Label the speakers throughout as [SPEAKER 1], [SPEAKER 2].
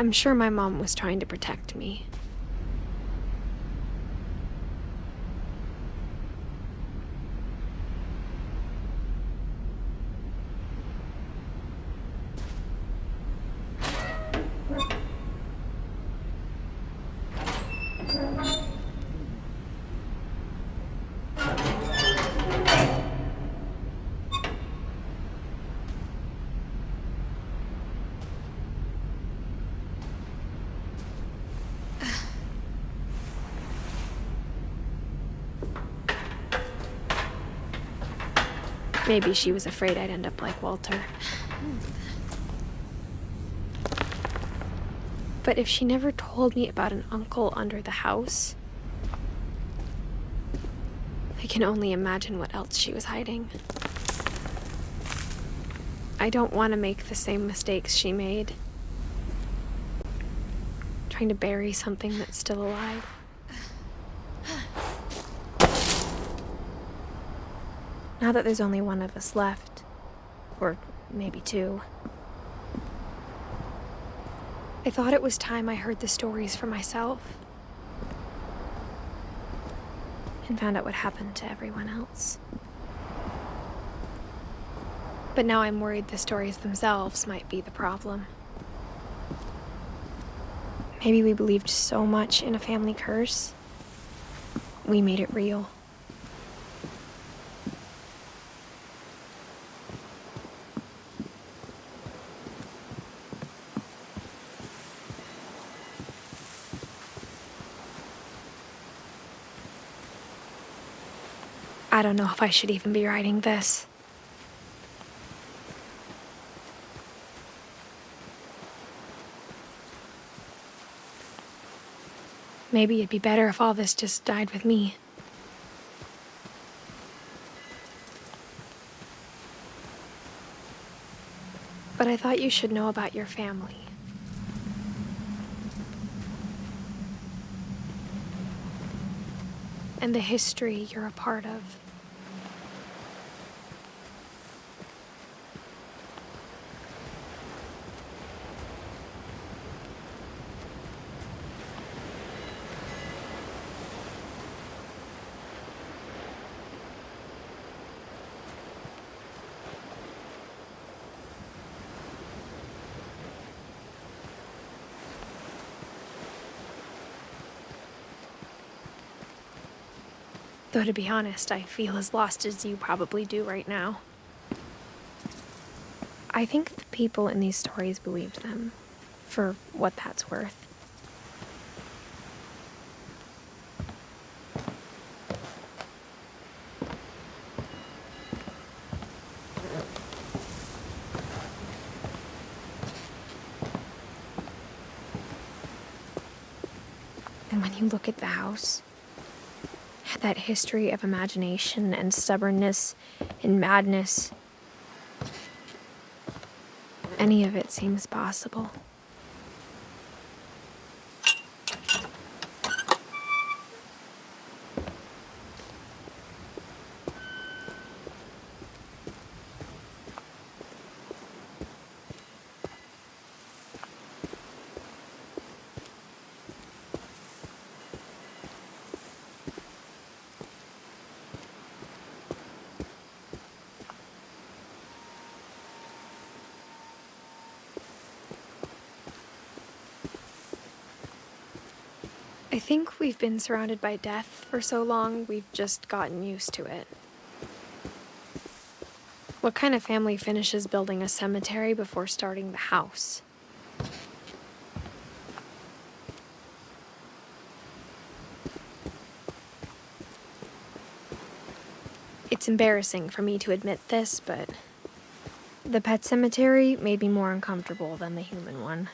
[SPEAKER 1] I'm sure my mom was trying to protect me. Maybe she was afraid I'd end up like Walter. But if she never told me about an uncle under the house, I can only imagine what else she was hiding. I don't want to make the same mistakes she made. Trying to bury something that's still alive. Now that there's only one of us left, or maybe two, I thought it was time I heard the stories for myself and found out what happened to everyone else. But now I'm worried the stories themselves might be the problem. Maybe we believed so much in a family curse, we made it real. I don't know if I should even be writing this. Maybe it'd be better if all this just died with me. But I thought you should know about your family. And the history you're a part of. Though to be honest, I feel as lost as you probably do right now. I think the people in these stories believed them, for what that's worth. And when you look at the house, that history of imagination and stubbornness and madness, any of it seems possible. I think we've been surrounded by death for so long, we've just gotten used to it. What kind of family finishes building a cemetery before starting the house? It's embarrassing for me to admit this, but the pet cemetery made me more uncomfortable than the human one.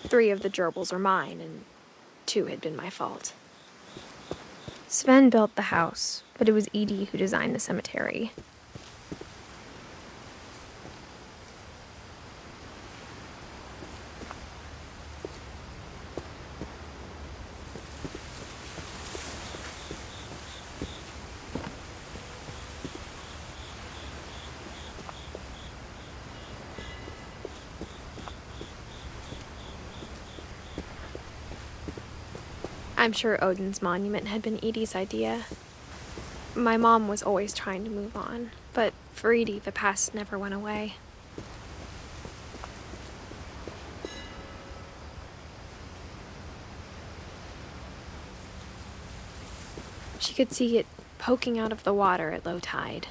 [SPEAKER 1] 3 of the gerbils are mine, and 2 had been my fault. Sven built the house, but it was Edie who designed the cemetery. I'm sure Odin's monument had been Edie's idea. My mom was always trying to move on, but for Edie, the past never went away. She could see it poking out of the water at low tide.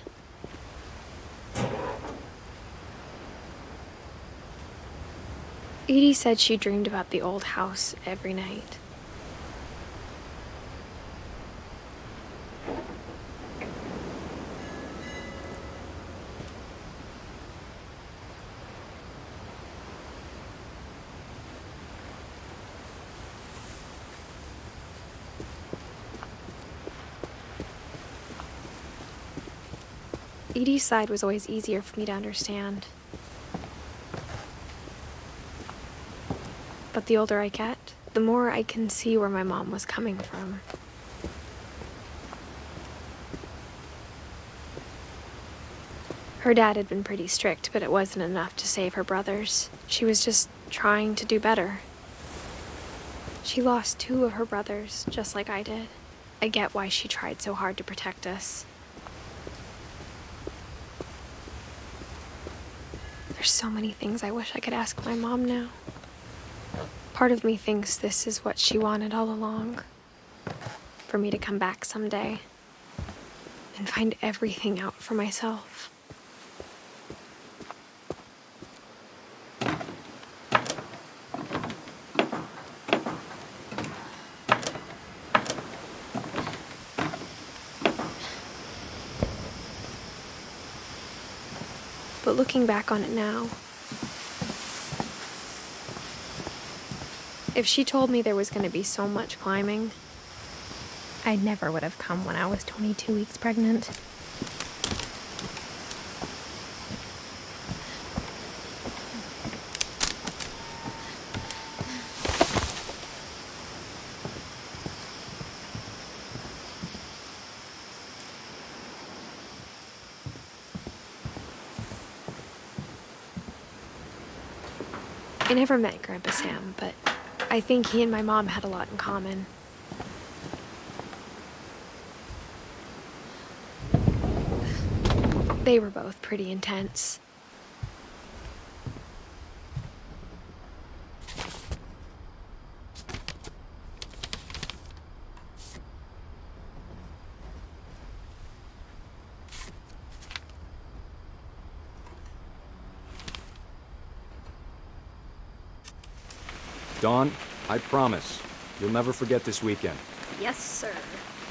[SPEAKER 1] Edie said she dreamed about the old house every night. Edie's side was always easier for me to understand. But the older I get, the more I can see where my mom was coming from. Her dad had been pretty strict, but it wasn't enough to save her brothers. She was just trying to do better. She lost 2 of her brothers, just like I did. I get why she tried so hard to protect us. There's so many things I wish I could ask my mom now. Part of me thinks this is what she wanted all along. For me to come back someday and find everything out for myself. But looking back on it now, if she told me there was going to be so much climbing, I never would have come when I was 22 weeks pregnant. I never met Grandpa Sam, but I think he and my mom had a lot in common. They were both pretty intense.
[SPEAKER 2] Dawn, I promise, you'll never forget this weekend.
[SPEAKER 1] Yes, sir.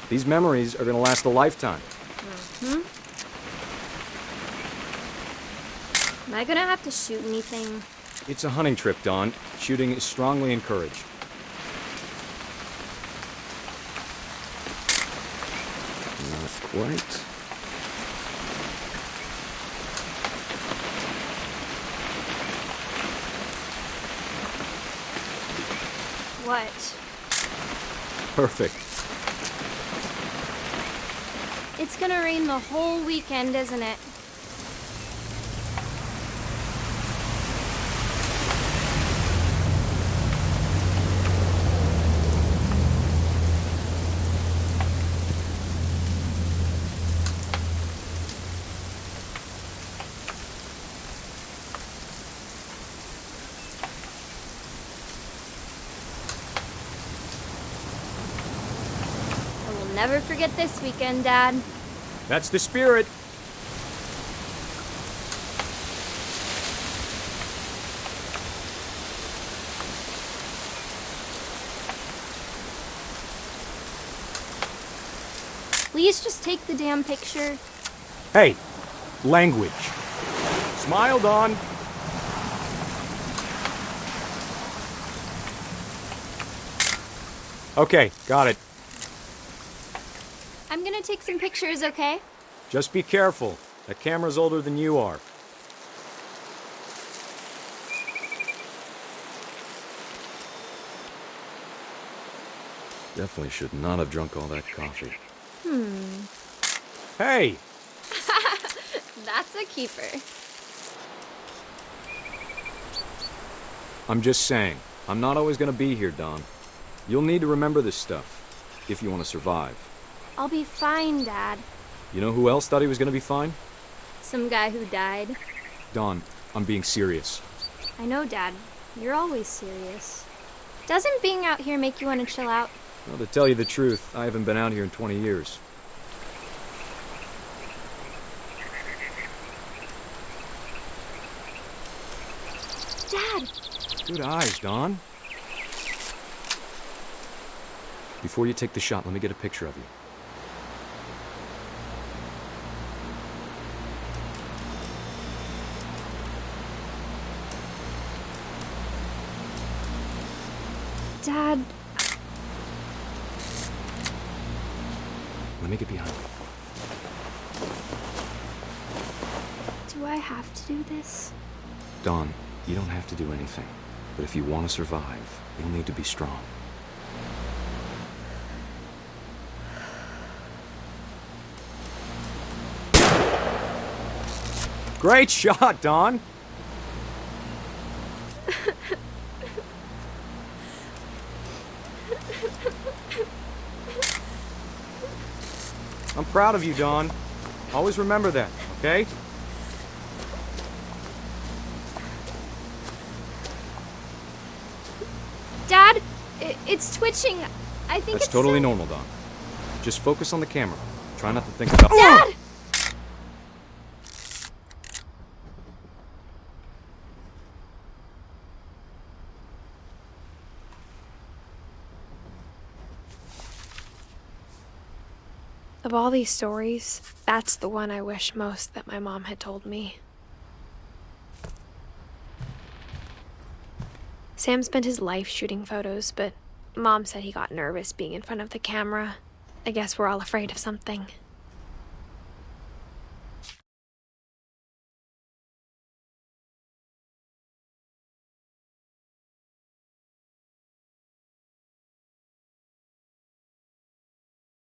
[SPEAKER 2] These memories are gonna last a lifetime.
[SPEAKER 3] Am I gonna have to shoot anything?
[SPEAKER 2] It's a hunting trip, Dawn. Shooting is strongly encouraged. Not quite.
[SPEAKER 3] What?
[SPEAKER 2] Perfect.
[SPEAKER 3] It's gonna rain the whole weekend, isn't it? Never forget this weekend, Dad.
[SPEAKER 2] That's the spirit.
[SPEAKER 3] Please just take the damn picture.
[SPEAKER 2] Hey, language. Smile, Dawn. Okay, got it.
[SPEAKER 3] I'm gonna take some pictures, okay?
[SPEAKER 2] Just be careful. That camera's older than you are. Definitely should not have drunk all that coffee. Hey!
[SPEAKER 3] That's a keeper.
[SPEAKER 2] I'm just saying, I'm not always gonna be here, Don. You'll need to remember this stuff, if you want to survive.
[SPEAKER 3] I'll be fine, Dad.
[SPEAKER 2] You know who else thought he was going to be fine?
[SPEAKER 3] Some guy who died.
[SPEAKER 2] Dawn, I'm being serious.
[SPEAKER 3] I know, Dad. You're always serious. Doesn't being out here make you want to chill out?
[SPEAKER 2] Well, to tell you the truth, I haven't been out here in 20 years.
[SPEAKER 3] Dad!
[SPEAKER 2] Good eyes, Dawn. Before you take the shot, let me get a picture of you.
[SPEAKER 1] Dad,
[SPEAKER 2] Let me get behind you.
[SPEAKER 1] do I have to do this?
[SPEAKER 2] Dawn, you don't have to do anything. But if you want to survive, you'll need to be strong. Great shot, Dawn! I'm proud of you, Dawn. Always remember that, okay?
[SPEAKER 3] Dad! It's twitching. I think
[SPEAKER 2] That's
[SPEAKER 3] it's
[SPEAKER 2] totally
[SPEAKER 3] some-
[SPEAKER 2] normal, Dawn. Just focus on the camera. Try not to think about—
[SPEAKER 3] Dad!
[SPEAKER 1] Of all these stories, that's the one I wish most that my mom had told me. Sam spent his life shooting photos, but Mom said he got nervous being in front of the camera. I guess we're all afraid of something.